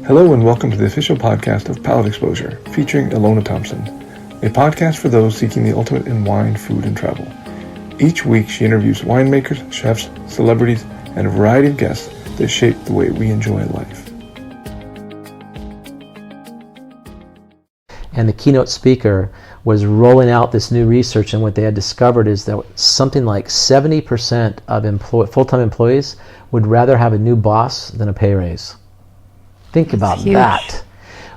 Hello and welcome to the official podcast of Palate Exposure, featuring Ilona Thompson, a podcast for those seeking the ultimate in wine, food, and travel. Each week she interviews winemakers, chefs, celebrities, and a variety of guests that shape the way we enjoy life. And the keynote speaker was rolling out this new research, and what they had discovered is that something like 70% of full-time employees would rather have a new boss than a pay raise. Think about that.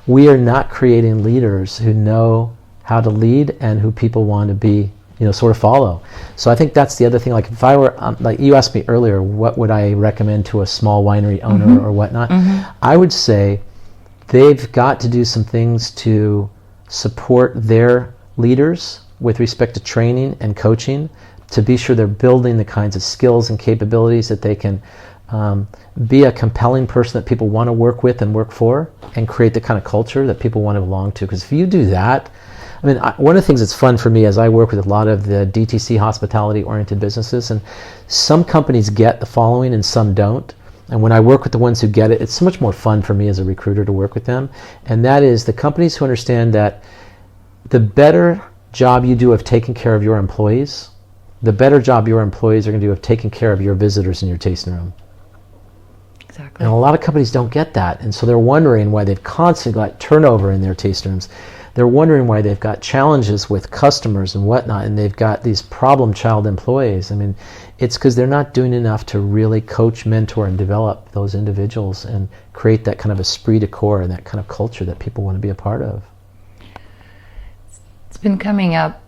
We are not creating leaders who know how to lead and who people want to be, sort of follow. So I think that's the other thing. Like if I were, like you asked me earlier, what would I recommend to a small winery owner or whatnot? I would say they've got to do some things to support their leaders with respect to training and coaching, to be sure they're building the kinds of skills and capabilities that they can be a compelling person that people want to work with and work for, and create the kind of culture that people want to belong to. Because if you do that, one of the things that's fun for me is I work with a lot of the DTC hospitality-oriented businesses, and some companies get the following and some don't. And when I work with the ones who get it, it's so much more fun for me as a recruiter to work with them. And that is the companies who understand that the better job you do of taking care of your employees, the better job your employees are going to do of taking care of your visitors in your tasting room. Exactly. And a lot of companies don't get that, and so they're wondering why they've constantly got turnover in their tasting rooms. They're wondering why they've got challenges with customers and whatnot, and they've got these problem child employees. It's because they're not doing enough to really coach, mentor, and develop those individuals and create that kind of esprit de corps and that kind of culture that people want to be a part of. It's been coming up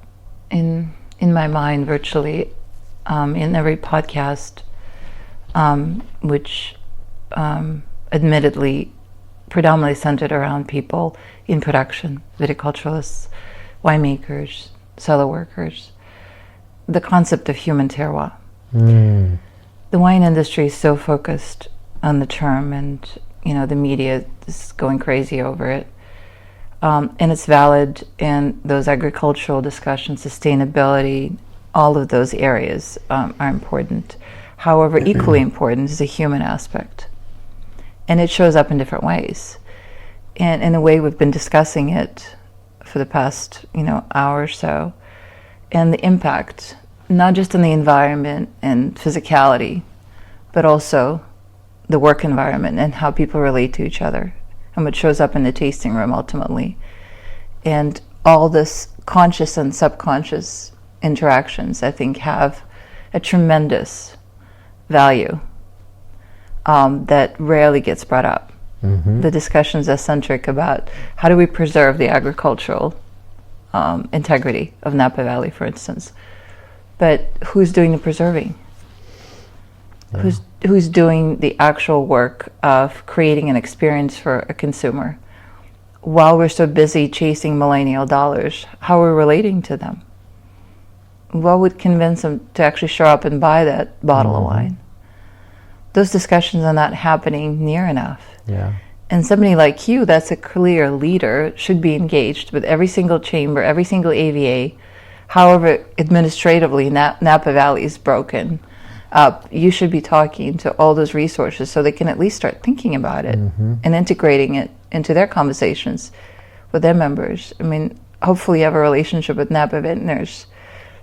in my mind virtually in every podcast, which admittedly predominantly centered around people in production, viticulturalists, winemakers, cellar workers, the concept of human terroir. The wine industry is so focused on the term, and the media is going crazy over it, and it's valid, and those agricultural discussions, sustainability, all of those areas are important. However, equally important is the human aspect. And it shows up in different ways. And in the way we've been discussing it for the past, hour or so, and the impact, not just on the environment and physicality, but also the work environment and how people relate to each other, and what shows up in the tasting room ultimately. And all this conscious and subconscious interactions, I think, have a tremendous value that rarely gets brought up. The discussions are centric about how do we preserve the agricultural integrity of Napa Valley, for instance. But who's doing the preserving? Yeah. Who's doing the actual work of creating an experience for a consumer? While we're so busy chasing millennial dollars, how are we relating to them? What would convince them to actually show up and buy that bottle of wine? Those discussions are not happening near enough. Yeah. And somebody like you, that's a clear leader, should be engaged with every single chamber, every single AVA. However administratively Napa Valley is broken up, you should be talking to all those resources so they can at least start thinking about it and integrating it into their conversations with their members. Hopefully you have a relationship with Napa Vintners.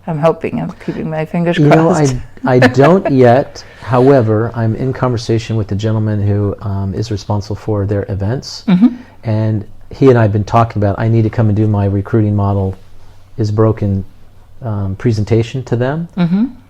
I'm hoping. I'm keeping my fingers crossed. I don't yet. However, I'm in conversation with the gentleman who is responsible for their events. And he and I have been talking about, I need to come and do my recruiting model is broken presentation to them.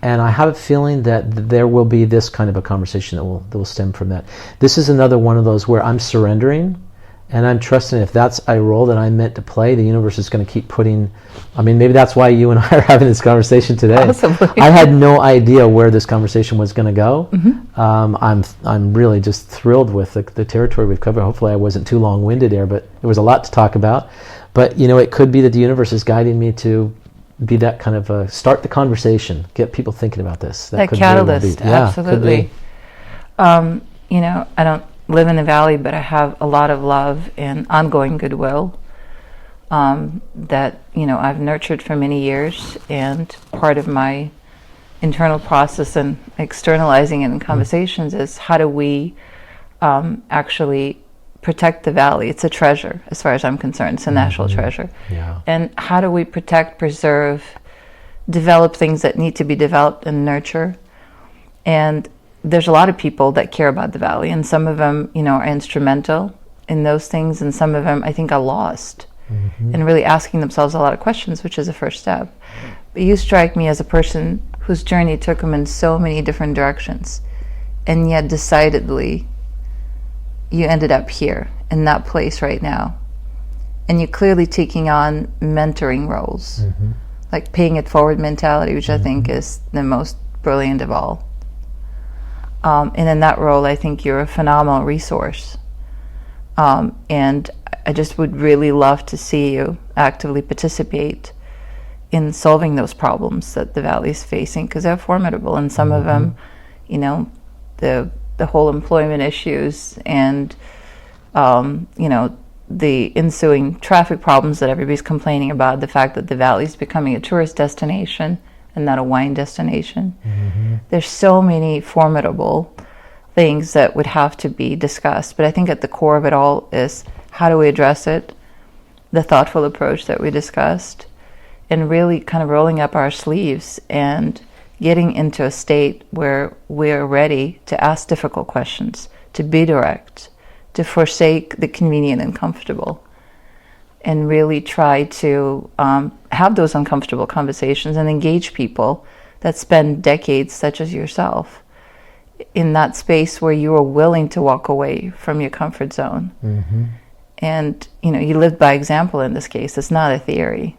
And I have a feeling that there will be this kind of a conversation that will stem from that. This is another one of those where I'm surrendering, and I'm trusting if that's a role that I'm meant to play, the universe is going to keep putting. Maybe that's why you and I are having this conversation today. Possibly. I had no idea where this conversation was going to go. I'm really just thrilled with the territory we've covered. Hopefully I wasn't too long-winded there, but there was a lot to talk about. But it could be that the universe is guiding me to be that kind of start the conversation, get people thinking about this. That catalyst, absolutely. I don't live in the valley, but I have a lot of love and ongoing goodwill that I've nurtured for many years, and part of my internal process and externalizing it in conversations is how do we actually protect the valley. It's a treasure, as far as I'm concerned. It's a national treasure. Yeah. And how do we protect, preserve, develop things that need to be developed and nurture? And there's a lot of people that care about the valley, and some of them, are instrumental in those things, and some of them, I think, are lost and really asking themselves a lot of questions, which is a first step. But you strike me as a person whose journey took them in so many different directions, and yet decidedly you ended up here in that place right now, and you're clearly taking on mentoring roles, like paying it forward mentality, which I think is the most brilliant of all. And in that role, I think you're a phenomenal resource, and I just would really love to see you actively participate in solving those problems that the valley is facing, because they're formidable, and some of them, the whole employment issues and the ensuing traffic problems that everybody's complaining about, the fact that the valley is becoming a tourist destination and not a wine destination. There's so many formidable things that would have to be discussed, but I think at the core of it all is, how do we address it, the thoughtful approach that we discussed, and really kind of rolling up our sleeves and getting into a state where we're ready to ask difficult questions, to be direct, to forsake the convenient and comfortable, and really try to have those uncomfortable conversations and engage people that spend decades, such as yourself, in that space where you are willing to walk away from your comfort zone. And you lived by example in this case. It's not a theory.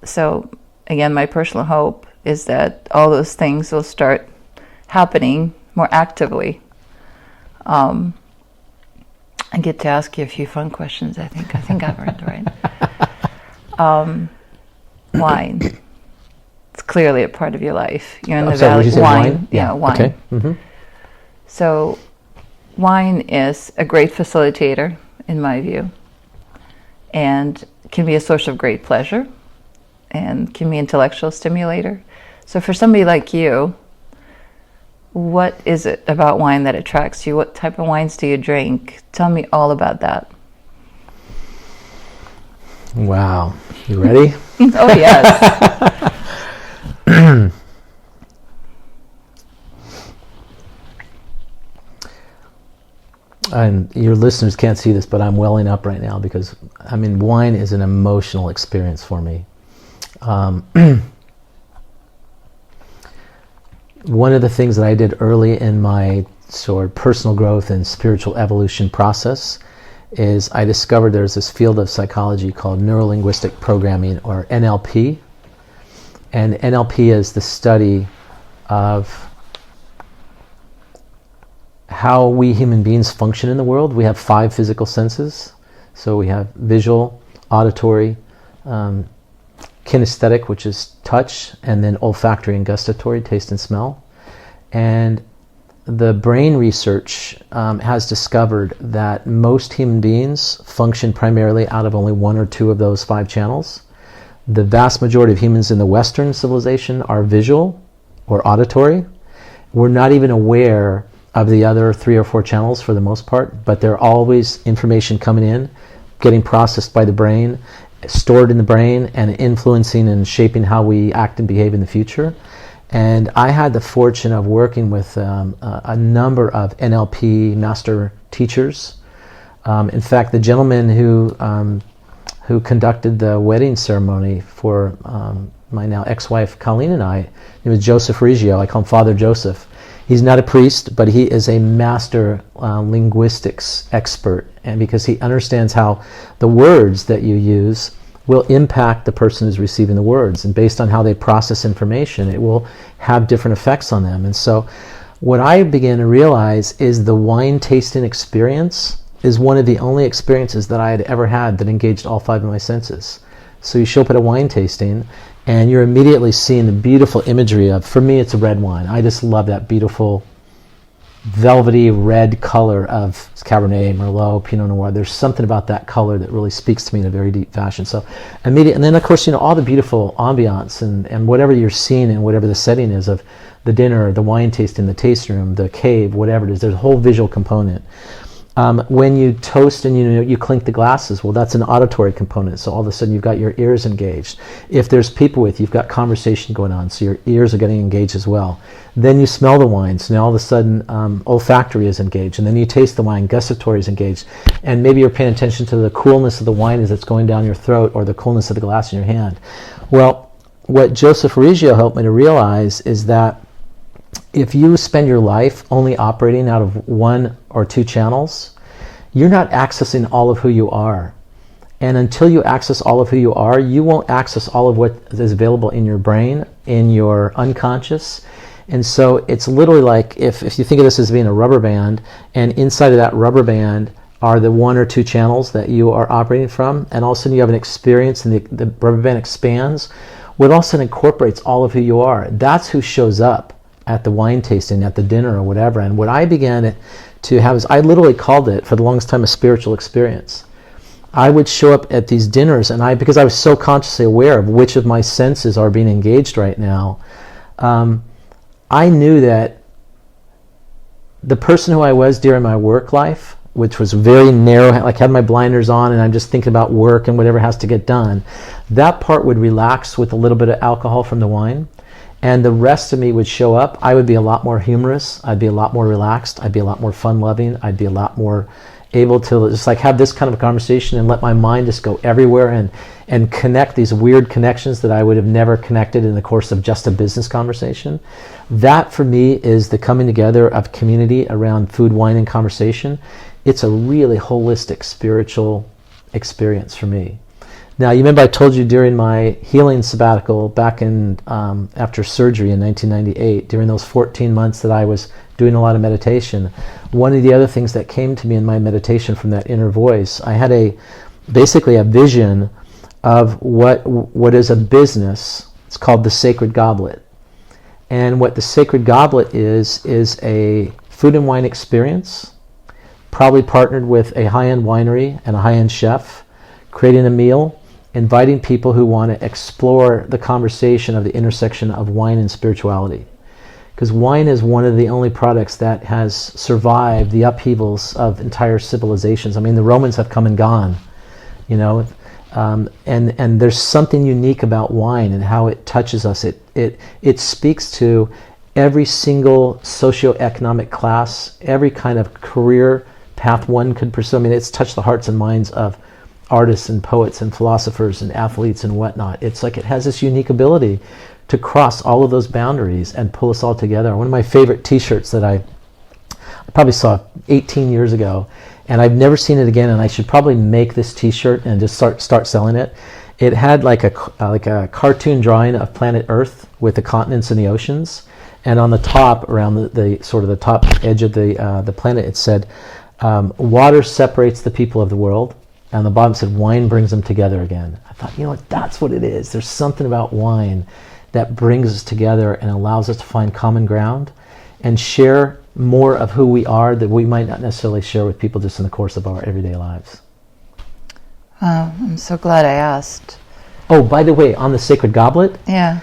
So again, my personal hope is that all those things will start happening more actively. I get to ask you a few fun questions. I think I've earned right. Wine. It's clearly a part of your life. You're in the valley. Wine. Yeah, wine. Okay. So wine is a great facilitator, in my view, and can be a source of great pleasure, and can be an intellectual stimulator. So for somebody like you, what is it about wine that attracts you? What type of wines do you drink? Tell me all about that. Wow. You ready? Oh, yes. And your listeners can't see this, but I'm welling up right now because, wine is an emotional experience for me. One of the things that I did early in my sort of personal growth and spiritual evolution process is I discovered there's this field of psychology called neuro-linguistic programming, or NLP. And NLP is the study of how we human beings function in the world. We have 5 physical senses. So we have visual, auditory, kinesthetic, which is touch, and then olfactory and gustatory, taste and smell. And the brain research has discovered that most human beings function primarily out of only 1 or 2 of those 5 channels. The vast majority of humans in the Western civilization are visual or auditory. We're not even aware of the other 3 or 4 channels for the most part, but they're always information coming in, getting processed by the brain, stored in the brain, and influencing and shaping how we act and behave in the future. And I had the fortune of working with a number of NLP master teachers. In fact, the gentleman who conducted the wedding ceremony for my now ex-wife Colleen and I, he was Joseph Riggio. I call him Father Joseph. He's not a priest, but he is a master linguistics expert, and because he understands how the words that you use will impact the person who's receiving the words, and based on how they process information, it will have different effects on them. And so what I began to realize is the wine tasting experience is one of the only experiences that I had ever had that engaged all 5 of my senses. So you show up at a wine tasting, and you're immediately seeing the beautiful imagery of, for me, it's a red wine. I just love that beautiful velvety red color of Cabernet, Merlot, Pinot Noir. There's something about that color that really speaks to me in a very deep fashion. So immediately, and then of course, all the beautiful ambiance and whatever you're seeing and whatever the setting is of the dinner, the wine tasting, the tasting room, the cave, whatever it is, there's a whole visual component. When you toast and you clink the glasses, well, that's an auditory component. So all of a sudden you've got your ears engaged. If there's people with you, you've got conversation going on, so your ears are getting engaged as well. Then you smell the wine, so now all of a sudden olfactory is engaged. And then you taste the wine, gustatory is engaged. And maybe you're paying attention to the coolness of the wine as it's going down your throat, or the coolness of the glass in your hand. Well, what Joseph Reggio helped me to realize is that if you spend your life only operating out of one or two channels, you're not accessing all of who you are. And until you access all of who you are, you won't access all of what is available in your brain, in your unconscious. And so it's literally like if you think of this as being a rubber band, and inside of that rubber band are the one or two channels that you are operating from, and all of a sudden you have an experience and the rubber band expands, well, it all of a sudden incorporates all of who you are. That's who shows up at the wine tasting, at the dinner or whatever. And what I began to have is, I literally called it for the longest time a spiritual experience. I would show up at these dinners, and because I was so consciously aware of which of my senses are being engaged right now, I knew that the person who I was during my work life, which was very narrow, like had my blinders on and I'm just thinking about work and whatever has to get done, that part would relax with a little bit of alcohol from the wine. And the rest of me would show up. I would be a lot more humorous. I'd be a lot more relaxed. I'd be a lot more fun-loving. I'd be a lot more able to just like have this kind of a conversation and let my mind just go everywhere and connect these weird connections that I would have never connected in the course of just a business conversation. That for me is the coming together of community around food, wine, and conversation. It's a really holistic spiritual experience for me. Now, you remember I told you during my healing sabbatical back in after surgery in 1998, during those 14 months that I was doing a lot of meditation, one of the other things that came to me in my meditation from that inner voice, I had basically a vision of what is a business. It's called the Sacred Goblet. And what the Sacred Goblet is a food and wine experience, probably partnered with a high-end winery and a high-end chef, creating a meal, inviting people who want to explore the conversation of the intersection of wine and spirituality. Because wine is one of the only products that has survived the upheavals of entire civilizations. I mean, the Romans have come and gone, and there's something unique about wine and how it touches us. It speaks to every single socioeconomic class, every kind of career path one could pursue. I mean, it's touched the hearts and minds of artists and poets and philosophers and athletes and whatnot. It's like it has this unique ability to cross all of those boundaries and pull us all together. One of my favorite t-shirts that I probably saw 18 years ago, and I've never seen it again, and I should probably make this t-shirt and just start selling it. It had like a cartoon drawing of planet Earth with the continents and the oceans, and on the top, around the sort of the top edge of the planet, it said, water separates the people of the world. And the bottom said, wine brings them together again. I thought, that's what it is. There's something about wine that brings us together and allows us to find common ground and share more of who we are that we might not necessarily share with people just in the course of our everyday lives. I'm so glad I asked. Oh, by the way, on the Sacred Goblet, Yeah.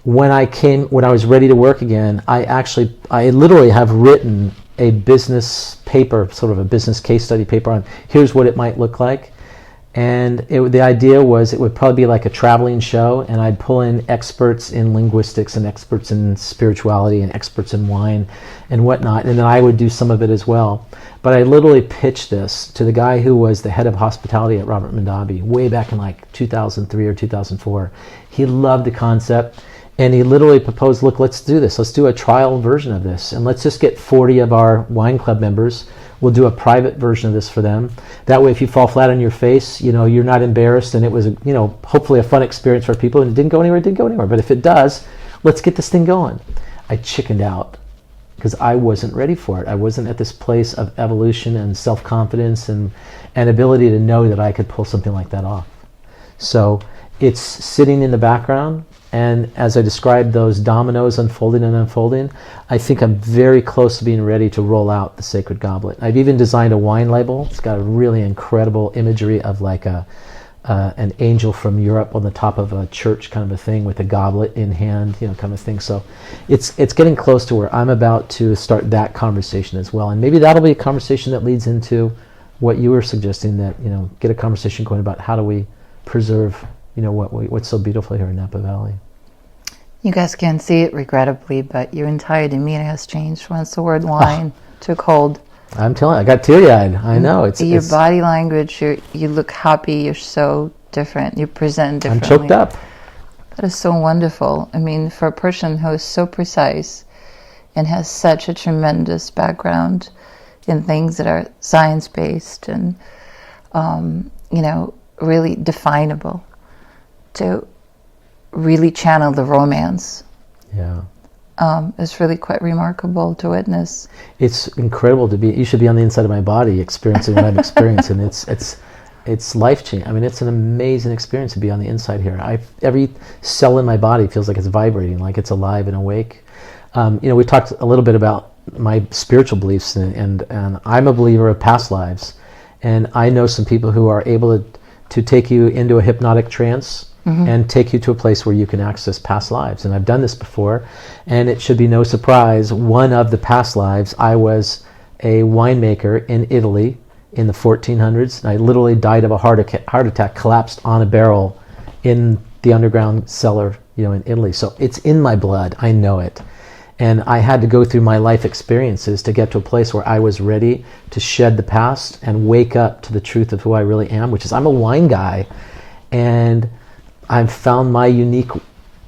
when I was ready to work again, I literally have written a business paper, sort of a business case study paper on here's what it might look like. And the idea was it would probably be like a traveling show, and I'd pull in experts in linguistics and experts in spirituality and experts in wine and whatnot, and then I would do some of it as well. But I literally pitched this to the guy who was the head of hospitality at Robert Mondavi way back in like 2003 or 2004. He loved the concept. And he literally proposed, look, let's do this. Let's do a trial version of this. And let's just get 40 of our wine club members. We'll do a private version of this for them. That way, if you fall flat on your face, you're not embarrassed. And it was, hopefully a fun experience for people. And it didn't go anywhere, But if it does, let's get this thing going. I chickened out because I wasn't ready for it. I wasn't at this place of evolution and self-confidence and ability to know that I could pull something like that off. So it's sitting in the background. And as I described those dominoes unfolding and unfolding, I think I'm very close to being ready to roll out the Sacred Goblet. I've even designed a wine label. It's got a really incredible imagery of like a an angel from Europe on the top of a church kind of a thing with a goblet in hand, kind of thing. So it's getting close to where I'm about to start that conversation as well. And maybe that'll be a conversation that leads into what you were suggesting, that, get a conversation going about how do we preserve, what's so beautiful here in Napa Valley. You guys can't see it, regrettably, but your entire demeanor has changed once the word wine took hold. I'm telling you, I got teary-eyed. I know. It's body language, you look happy, you're so different, you present differently. I'm choked up. That is so wonderful. I mean, for a person who is so precise and has such a tremendous background in things that are science-based and, really definable, to really channel the romance. Yeah. It's really quite remarkable to witness. It's incredible to be. You should be on the inside of my body, experiencing what I'm experiencing. It's life changing. I mean, it's an amazing experience to be on the inside here. Every cell in my body feels like it's vibrating, like it's alive and awake. We talked a little bit about my spiritual beliefs, and I'm a believer of past lives, and I know some people who are able to take you into a hypnotic trance. Mm-hmm. And take you to a place where you can access past lives. And I've done this before, and it should be no surprise, one of the past lives, I was a winemaker in Italy in the 1400s. And I literally died of a heart attack, collapsed on a barrel in the underground cellar, in Italy. So it's in my blood. I know it. And I had to go through my life experiences to get to a place where I was ready to shed the past and wake up to the truth of who I really am, which is I'm a wine guy. And I've found my unique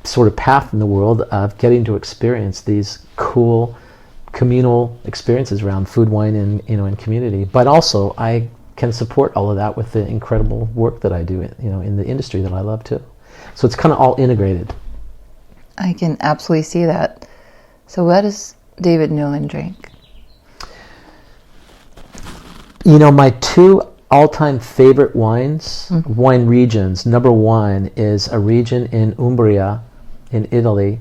sort of path in the world of getting to experience these cool communal experiences around food, wine, and in community. But also, I can support all of that with the incredible work that I do, in the industry that I love too. So it's kind of all integrated. I can absolutely see that. So, what does David Newlin drink? My two all-time favorite wines, wine regions. Number one is a region in Umbria, in Italy,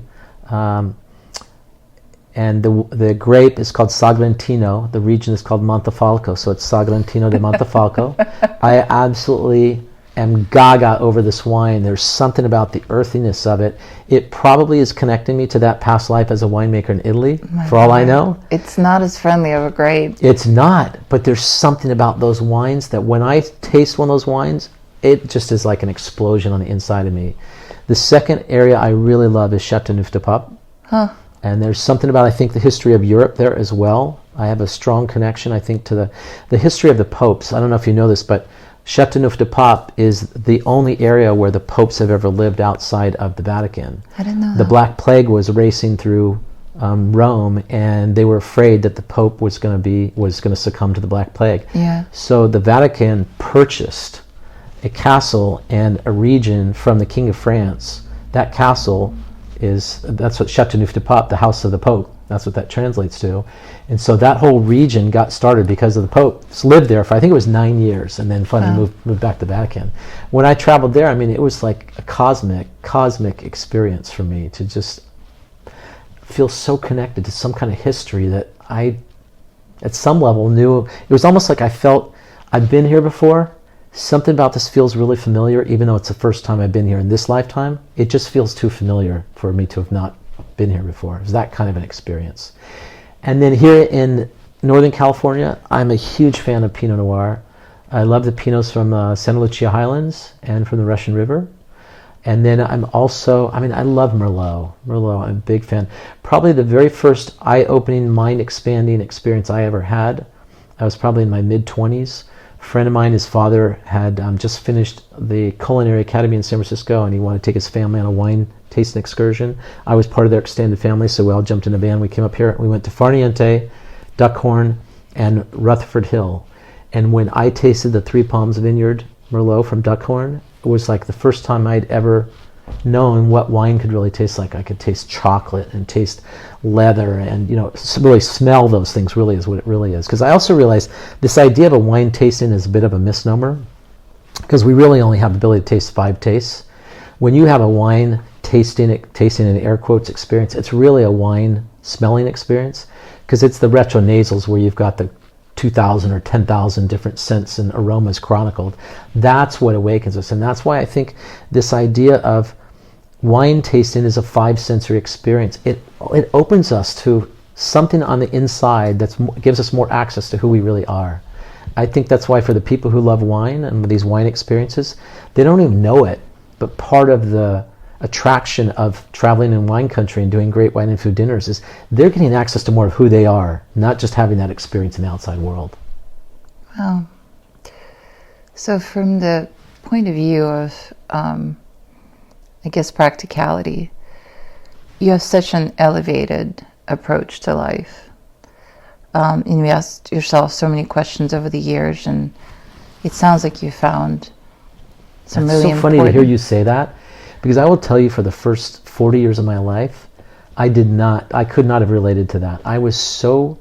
and the grape is called Sagrantino. The region is called Montefalco, so it's Sagrantino de Montefalco. I absolutely am gaga over this wine. There's something about the earthiness of it. It probably is connecting me to that past life as a winemaker in Italy, for all I know. It's not as friendly of a grape. It's not, but there's something about those wines that when I taste one of those wines, it just is like an explosion on the inside of me. The second area I really love is Châteauneuf-du-Pape. Huh. And there's something about, I think, the history of Europe there as well. I have a strong connection, I think, to the history of the popes. I don't know if you know this, but Châteauneuf-du-Pape is the only area where the popes have ever lived outside of the Vatican. I didn't know that. The Black Plague was racing through Rome, and they were afraid that the Pope was going to succumb to the Black Plague. Yeah. So the Vatican purchased a castle and a region from the King of France. That castle that's what Châteauneuf-du-Pape, the House of the Pope, that's what that translates to. And so that whole region got started because of the popes lived there for, I think it was 9 years, and then finally moved back to the Vatican. When I traveled there, I mean, it was like a cosmic experience for me to just feel so connected to some kind of history that I, at some level, knew. It was almost like I felt I've been here before. Something about this feels really familiar, even though it's the first time I've been here in this lifetime. It just feels too familiar for me to have not been here before. It was that kind of an experience. And then here in Northern California, I'm a huge fan of Pinot Noir. I love the Pinots from Santa Lucia Highlands and from the Russian River. And then I love Merlot. Merlot, I'm a big fan. Probably the very first eye-opening, mind-expanding experience I ever had, I was probably in my mid-20s. A friend of mine, his father had just finished the Culinary Academy in San Francisco, and he wanted to take his family on a wine tasting excursion. I was part of their extended family, so we all jumped in a van. We came up here. We went to Farniente, Duckhorn, and Rutherford Hill. And when I tasted the Three Palms Vineyard Merlot from Duckhorn, it was like the first time I'd ever known what wine could really taste like. I could taste chocolate and taste leather and, really smell those things really is what it really is. Because I also realized this idea of a wine tasting is a bit of a misnomer, because we really only have the ability to taste 5 tastes. When you have a wine tasting in air quotes experience, it's really a wine smelling experience, because it's the retronasals where you've got the 2,000 or 10,000 different scents and aromas chronicled. That's what awakens us. And that's why I think this idea of wine tasting is a 5-sensory experience. It opens us to something on the inside that gives us more access to who we really are. I think that's why for the people who love wine and these wine experiences, they don't even know it, but part of the attraction of traveling in wine country and doing great wine and food dinners is they're getting access to more of who they are, not just having that experience in the outside world. Wow. So from the point of view of, I guess, practicality, you have such an elevated approach to life. And you asked yourself so many questions over the years, and it sounds like you found some It's really so important... funny to hear you say that, because I will tell you, for the first 40 years of my life, I could not have related to that. I was so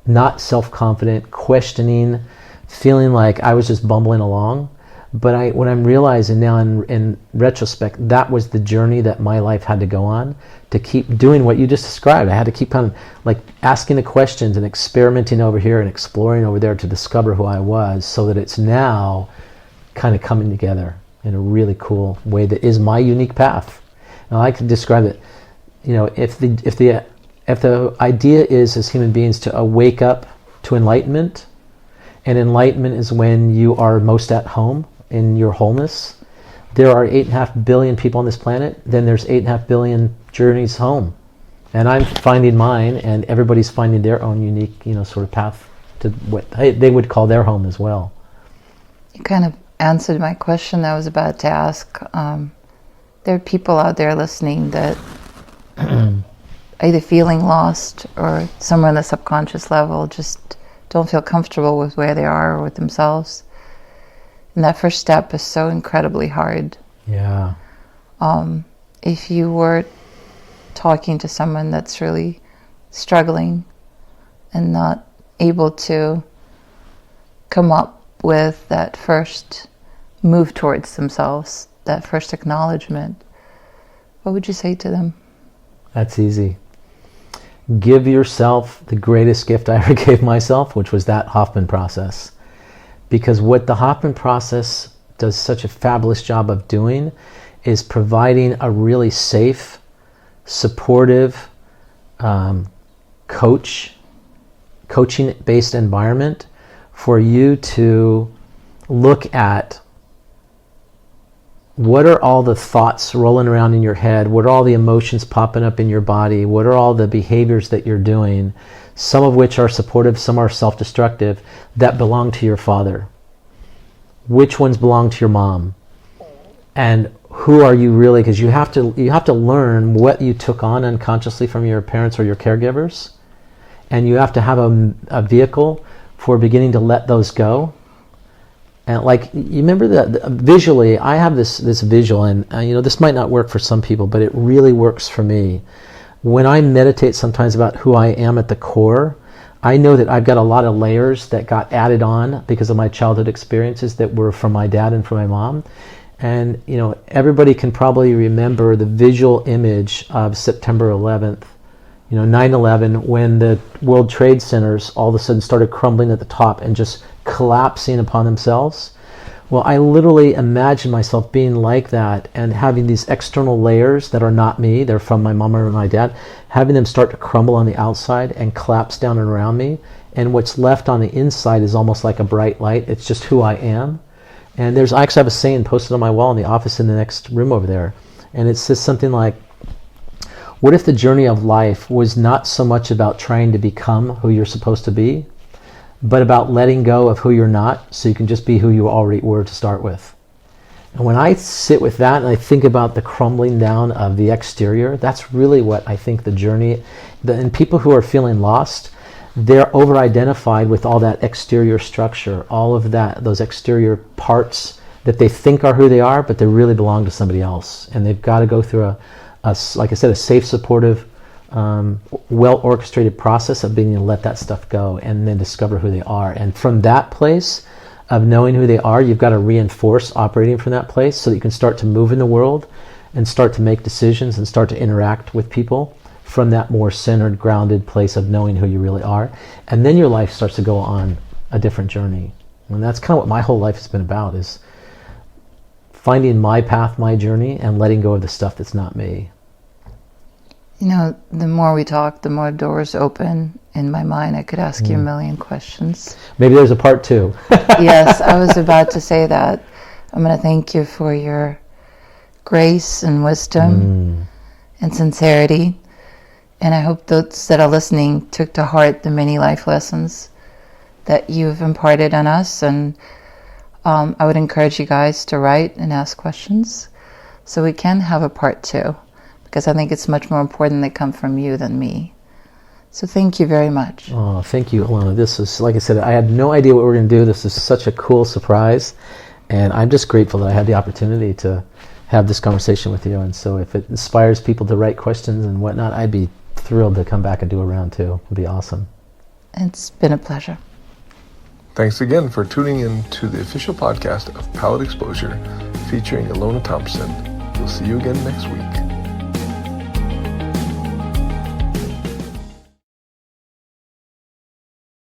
not self-confident, questioning, feeling like I was just bumbling along. But what I'm realizing now in retrospect, that was the journey that my life had to go on to keep doing what you just described. I had to keep kind of like asking the questions and experimenting over here and exploring over there to discover who I was, so that it's now kind of coming together in a really cool way that is my unique path. And I like to describe it, if the idea is, as human beings, to wake up to enlightenment, and enlightenment is when you are most at home in your wholeness. There are 8.5 billion people on this planet, then there's 8.5 billion journeys home. And I'm finding mine, and everybody's finding their own unique, sort of path to what they would call their home as well. You kind of answered my question I was about to ask. There are people out there listening that either feeling lost or somewhere on the subconscious level just don't feel comfortable with where they are or with themselves. And that first step is so incredibly hard. Yeah. If you were talking to someone that's really struggling and not able to come up with that first move towards themselves, that first acknowledgement, what would you say to them? That's easy. Give yourself the greatest gift I ever gave myself, which was that Hoffman process. Because what the Hoffman process does such a fabulous job of doing is providing a really safe, supportive, coaching-based environment for you to look at what are all the thoughts rolling around in your head, what are all the emotions popping up in your body, what are all the behaviors that you're doing, some of which are supportive, some are self-destructive, that belong to your father. Which ones belong to your mom? And who are you really? Because you have to learn what you took on unconsciously from your parents or your caregivers, and you have to have a vehicle for beginning to let those go. And like, you remember that visually, I have this visual, and this might not work for some people, but it really works for me. When I meditate sometimes about who I am at the core, I know that I've got a lot of layers that got added on because of my childhood experiences that were from my dad and from my mom. And everybody can probably remember the visual image of September 11th, 9/11, when the World Trade Centers all of a sudden started crumbling at the top and just collapsing upon themselves. Well, I literally imagine myself being like that and having these external layers that are not me, they're from my mom or my dad, having them start to crumble on the outside and collapse down and around me. And what's left on the inside is almost like a bright light. It's just who I am. And I actually have a saying posted on my wall in the office in the next room over there. And it says something like, what if the journey of life was not so much about trying to become who you're supposed to be, but about letting go of who you're not, so you can just be who you already were to start with. And when I sit with that and I think about the crumbling down of the exterior, that's really what I think the journey, and people who are feeling lost, they're over-identified with all that exterior structure, all of those exterior parts that they think are who they are, but they really belong to somebody else. And they've got to go through like I said, a safe, supportive, well-orchestrated process of being able to let that stuff go and then discover who they are. And from that place of knowing who they are, you've got to reinforce operating from that place so that you can start to move in the world and start to make decisions and start to interact with people from that more centered, grounded place of knowing who you really are. And then your life starts to go on a different journey. And that's kind of what my whole life has been about, is finding my path, my journey, and letting go of the stuff that's not me. You know, the more we talk, the more doors open in my mind. I could ask you a million questions. Maybe there's a part 2. Yes, I was about to say that. I'm going to thank you for your grace and wisdom and sincerity. And I hope those that are listening took to heart the many life lessons that you've imparted on us. And I would encourage you guys to write and ask questions so we can have a part 2, because I think it's much more important they come from you than me. So thank you very much. Oh, thank you, Ilona. This is, like I said, I had no idea what we were going to do. This is such a cool surprise. And I'm just grateful that I had the opportunity to have this conversation with you. And so if it inspires people to write questions and whatnot, I'd be thrilled to come back and do a round 2. It'd be awesome. It's been a pleasure. Thanks again for tuning in to the official podcast of Palate Exposure featuring Ilona Thompson. We'll see you again next week.